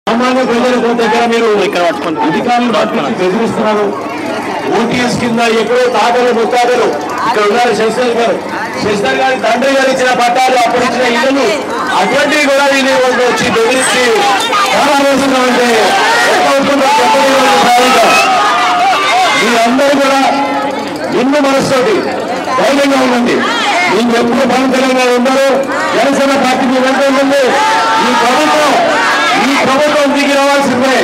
సామాన్య ప్రజల దగ్గర మీరు అధికారులు బెదిరిస్తున్నారు. ఓటీఎస్ కింద ఎక్కడో తాతలు ముత్తాతలు ఇక్కడ ఉన్నారు. శశిధర్ గారు, శశిధర్ గారి తండ్రి గారు ఇచ్చిన పట్టాలు, అప్పుడు ఇచ్చిన ఇళ్లను అటువంటివి కూడా వచ్చి బెదిరించి చాలా రోజులు అంటే మీరందరూ కూడా ఎన్నో మనసుతోటి ధైర్యంగా ఉండండి. మీరు ఎప్పుడు పవన్ కళ్యాణ్ గారు ఉన్నారో జనసేన పార్టీకి వెళ్తుంది. ఈ ప్రభుత్వం దిగి రావాల్సిందే.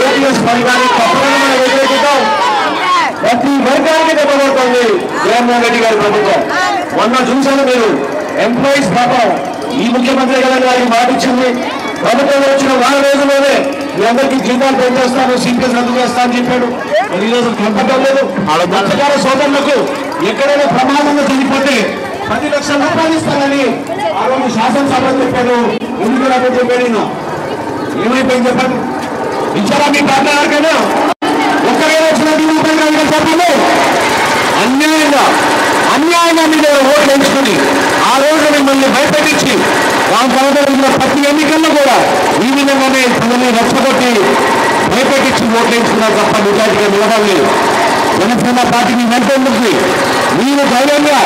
ఓటీఎస్ పథకాన్ని తప్పకుండా మనం వ్యతిరేకిద్దాం. ప్రతి వర్గానికి దెబ్బపడుతుంది జగన్మోహన్ రెడ్డి గారి ప్రభుత్వం. మొన్న చూశాను మీరు ఎంప్లాయీస్ పాపం ఈ ముఖ్యమంత్రి గారి వారికి మాట ఇచ్చింది. ప్రభుత్వంలో వచ్చిన 4 రోజుల్లోనే మీ అందరికీ జీతాలు పెంచేస్తాను, సీపీఎస్ రద్దు చేస్తా అని చెప్పాడు. ఈ రోజు కనపడడం లేదు. మత్స్యకార సోదరులకు ఎక్కడైనా ప్రమాదంగా చనిపోతే 10 లక్షల రూపాయలు ఇస్తానని ఆ రోజు శాసనసభలో చెప్పాడు. ఎందుకు నాకు చెప్పాడు? ఏమైపోయింది చెప్పండి. ఇచ్చారా మీ పార్టీ ఎవరికైనా? ఒక్కరైనా వచ్చిన చెప్పండి. అన్యాయంగా మీరు ఓట్లు ఎంచుకుని ఆ రోజు మిమ్మల్ని భయపెట్టించి దాని తర్వాత ప్రతి ఎన్నికల్లో కూడా ఈ విధంగానే ప్రజల్ని రెచ్చగొట్టి భయపెట్టించి ఓట్లు ఎంచుకున్నారు తప్ప నిజాయితీగా నిలబడలేదు. జనసేన పార్టీని వెంటనే మీరు ధైర్యంగా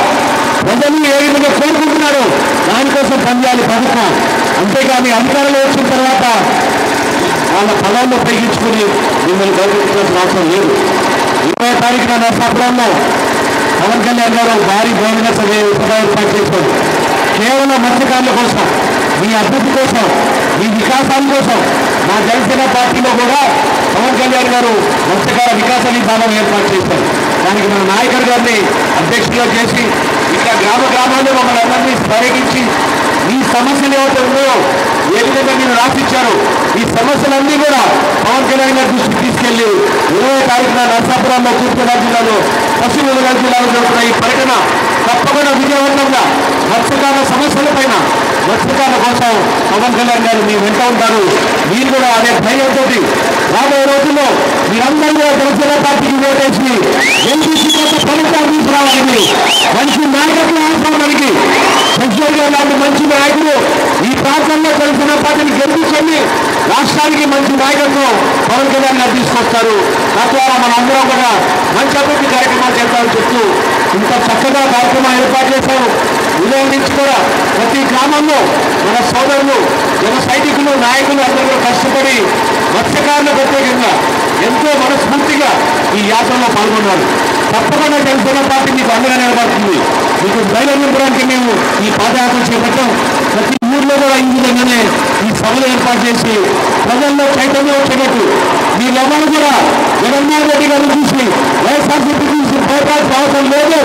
ప్రజలు ఏ విధంగా కోరుకుంటున్నారో దానికోసం పనిచేయాలి ప్రభుత్వం. అంతేగాని అధికారంలో వచ్చిన తర్వాత వాళ్ళ పదాలను ఉపయోగించుకుని మిమ్మల్ని గౌరవించాల్సిన అవసరం లేదు. 20వ తారీఖున నర్సాపురంలో పవన్ కళ్యాణ్ గారు భారీ భోజన సభ ఏర్పాటు చేశారు. కేవలం మత్స్యకారుల కోసం, మీ అభివృద్ధి కోసం, మీ వికాసాల కోసం మా జనసేన పార్టీలో కూడా పవన్ కళ్యాణ్ గారు మత్స్యకార వికాస విధానం ఏర్పాటు చేశారు. దానికి మన నాయకుడు గారిని అధ్యక్షులుగా చేసి ఇక్కడ గ్రామాల్లో మమ్మల్ని అందరినీ పర్యటించి ఈ సమస్యలు ఏవైతే ఉన్నాయో ఏ విధంగా మీరు రాసిచ్చారు ఈ సమస్యలన్నీ కూడా పవన్ కళ్యాణ్ గారి దృష్టికి తీసుకెళ్లి 20వ తారీఖున నర్సాపురంలో తూర్పుగోదావరి జిల్లాలో పశ్చిమ గోదావరి జిల్లాలో జరుగుతున్న ఈ పర్యటన తప్పకుండా విజయవంతంగా మత్స్యకారుల సమస్యల పైన మత్స్యకారుల కోసం పవన్ కళ్యాణ్ గారు మీ వెంట ఉంటారు. మీరు కూడా అదే ధైర్యంతో రాబోయే రోజుల్లో మీరందరూ కూడా జనసేన పార్టీకి ఓటేసి ఎన్టీసీ కొత్త ఫలితాలు తీసుకురావాలని, మంచి నాయకత్వం అవసరానికి శశిధర్ గారు లాంటి మంచి నాయకులు ఈ ప్రాంతంలో జనసేన పార్టీని గెలిపించండి. రాష్ట్రానికి మంచి నాయకత్వం పవన్ కళ్యాణ్ గారు తీసుకొస్తారు. తద్వారా మనందరం కూడా మంచి అభివృద్ధి కార్యక్రమాలు చేస్తామని చెప్తూ ఇంత చక్కగా కార్యక్రమం ఏర్పాటు చేశారు. ఉదయం నుంచి కూడా ప్రతి గ్రామంలో మన సోదరులు, జన సైనికులు, నాయకులు అందరూ కష్టపడి మత్స్యకారుల ప్రత్యేకంగా ఎంతో మనస్ఫూర్తిగా ఈ యాత్రలో పాల్గొన్నారు. తప్పకుండా జనసేన పార్టీ మీకు అండగా నిలబడుతుంది. మీకు ధైర్యం నింపడానికి మేము ఈ పాదయాత్ర చేపట్టాం. ప్రతి ఊర్లో కూడా ఈ విధంగానే ఈ సభలు ఏర్పాటు చేసి ప్రజల్లో చైతన్యం వచ్చేటట్టు మీరెవరు కూడా జగన్మోహన్ రెడ్డి గారిని చూసి వైఎస్ఆర్సీపీ చూసి భయపడాల్సిన అవసరం లేదు.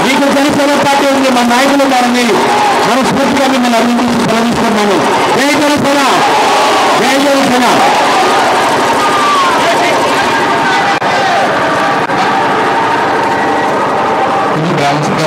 మీకు జనసేన పార్టీ ఉంది, మా నాయకులు గారిని మనస్ఫూర్తిగా మిమ్మల్ని అభినందించి సెలవిస్తున్నాను. జై జనసేన, జై జనసేన. గ్రామ సభ